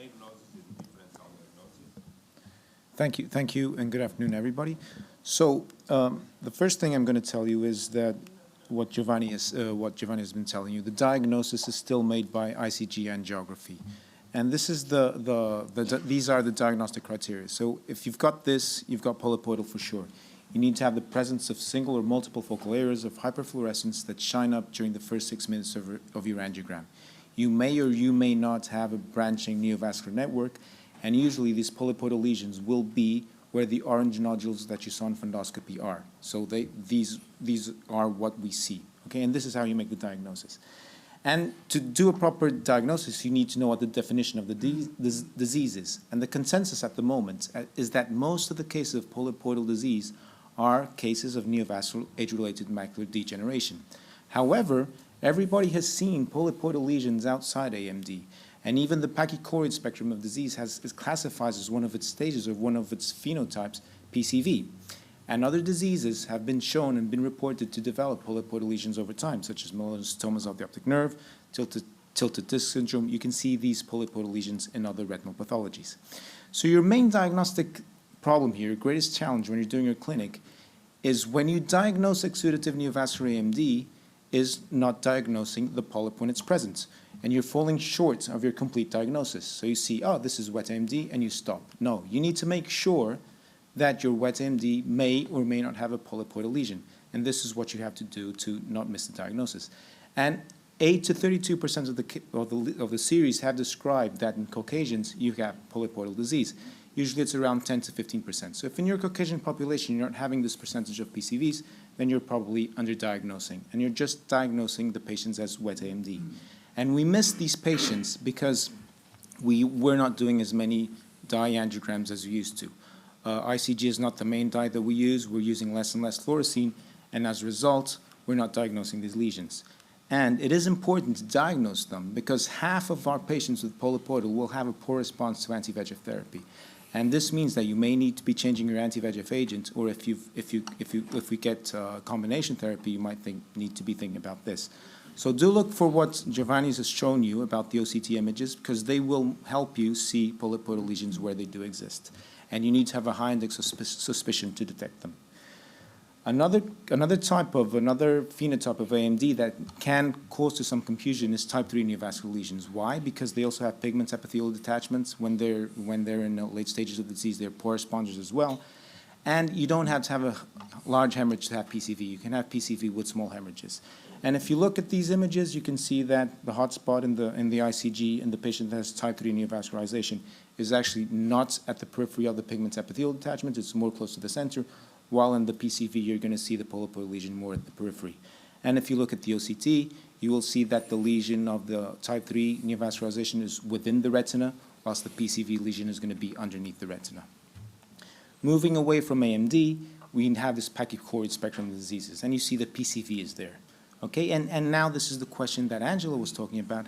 diagnosis and differential diagnosis. Thank you, and good afternoon, everybody. So the first thing I'm going to tell you is that what Giovanni has been telling you. The diagnosis is still made by ICG angiography, and this is these are the diagnostic criteria. So if you've got this, you've got polypoidal for sure. You need to have the presence of single or multiple focal areas of hyperfluorescence that shine up during the first 6 minutes of your angiogram. You may or you may not have a branching neovascular network, and usually these polypoidal lesions will be where the orange nodules that you saw in fundoscopy are. So these are what we see, okay? And this is how you make the diagnosis. And to do a proper diagnosis, you need to know what the definition of the disease is. And the consensus at the moment is that most of the cases of polypoidal disease are cases of neovascular age-related macular degeneration. However, everybody has seen polypoidal lesions outside AMD, and even the pachychoroid spectrum of disease is classified as one of its stages or one of its phenotypes, PCV. And other diseases have been shown and been reported to develop polypoidal lesions over time, such as melanocytomas of the optic nerve, tilted disc syndrome. You can see these polypoidal lesions in other retinal pathologies. So your main diagnostic problem here, your greatest challenge when you're doing your clinic, is when you diagnose exudative neovascular AMD, is not diagnosing the polyp when it's present. And you're falling short of your complete diagnosis. So you see, oh, this is wet AMD, and you stop. No, you need to make sure that your wet AMD may or may not have a polypoidal lesion. And this is what you have to do to not miss the diagnosis. And 8 to 32% of the series have described that in Caucasians, you have polypoidal disease. Usually it's around 10 to 15%. So if in your Caucasian population you're not having this percentage of PCVs, then you're probably underdiagnosing. And you're just diagnosing the patients as wet AMD. And we miss these patients because we're not doing as many dye angiograms as we used to. ICG is not the main dye that we use. We're using less and less fluorescein, and as a result, we're not diagnosing these lesions. And it is important to diagnose them because half of our patients with polypoidal will have a poor response to anti-VEGF therapy. And this means that you may need to be changing your anti-VEGF agent, or if we get combination therapy, you might need to be thinking about this. So do look for what Giovanni has shown you about the OCT images, because they will help you see polypoidal lesions where they do exist. And you need to have a high index of suspicion to detect them. Another phenotype of AMD that can cause to some confusion is type 3 neovascular lesions. Why? Because they also have pigment epithelial detachments. When they're in the late stages of the disease, they're poor responders as well. And you don't have to have a large hemorrhage to have PCV. You can have PCV with small hemorrhages. And if you look at these images, you can see that the hot spot in the ICG in the patient that has type 3 neovascularization is actually not at the periphery of the pigment epithelial detachment. It's more close to the center, while in the PCV, you're going to see the polypoidal lesion more at the periphery. And if you look at the OCT, you will see that the lesion of the type 3 neovascularization is within the retina, whilst the PCV lesion is going to be underneath the retina. Moving away from AMD, we have this pachychoroid spectrum of diseases, and you see that PCV is there. Okay, and now this is the question that Angela was talking about.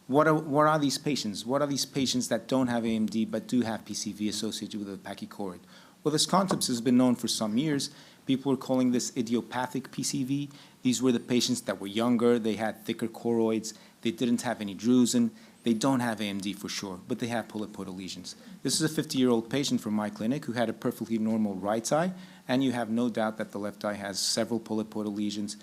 What are these patients? What are these patients that don't have AMD but do have PCV associated with the pachychoroid? Well, this concept has been known for some years. People were calling this idiopathic PCV. These were the patients that were younger, they had thicker choroids, they didn't have any drusen, they don't have AMD for sure, but they have polypoidal lesions. This is a 50-year-old patient from my clinic who had a perfectly normal right eye, and you have no doubt that the left eye has several polypoidal lesions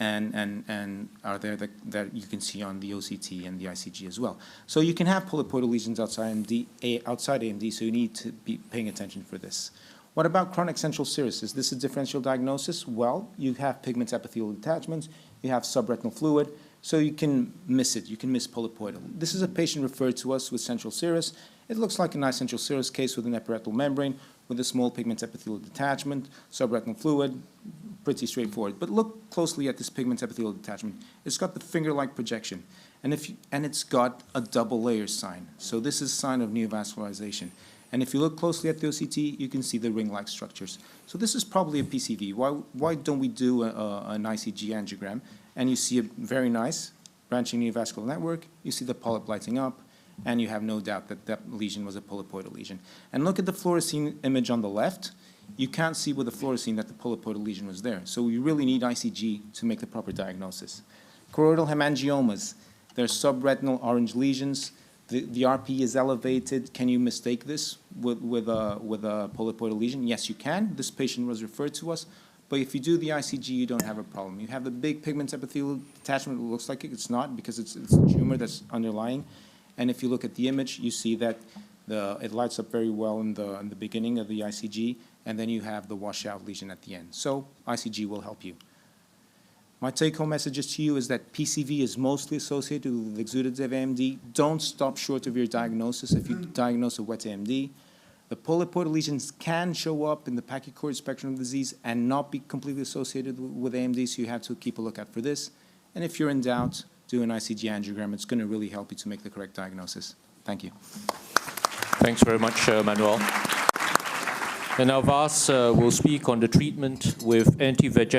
and are there that you can see on the OCT and the ICG as well. So you can have polypoidal lesions outside AMD, so you need to be paying attention for this. What about chronic central serous? Is this a differential diagnosis? Well, you have pigment epithelial detachments, you have subretinal fluid, so you can miss it. You can miss polypoidal. This is a patient referred to us with central serous. It looks like a nice central serous case with an epiretinal membrane with a small pigment epithelial detachment, subretinal fluid, pretty straightforward. But look closely at this pigment epithelial detachment. It's got the finger-like projection, and it's got a double layer sign. So this is a sign of neovascularization. And if you look closely at the OCT, you can see the ring-like structures. So this is probably a PCV. Why don't we do an ICG angiogram? And you see a very nice branching neovascular network. You see the polyp lighting up, and you have no doubt that that lesion was a polypoidal lesion. And look at the fluorescein image on the left. You can't see with the fluorescein that the polypoidal lesion was there. So we really need ICG to make the proper diagnosis. Choroidal hemangiomas. They're subretinal orange lesions. the RP is elevated. Can you mistake this with a polypoidal lesion? Yes, you can. This patient was referred to us. But if you do the ICG, you don't have a problem. You have the big pigment epithelial detachment. It looks like it's not, because it's a tumor that's underlying. And if you look at the image, you see that it lights up very well in the beginning of the ICG, and then you have the washout lesion at the end. So ICG will help you. My take-home messages to you is that PCV is mostly associated with exudative AMD. Don't stop short of your diagnosis if you diagnose a wet AMD. The polypoidal lesions can show up in the pachychord spectrum of disease and not be completely associated with AMD, so you have to keep a lookout for this. And if you're in doubt, do an ICG angiogram. It's going to really help you to make the correct diagnosis. Thank you. Thanks very much, Manuel. And now Vas will speak on the treatment with anti-VEGF.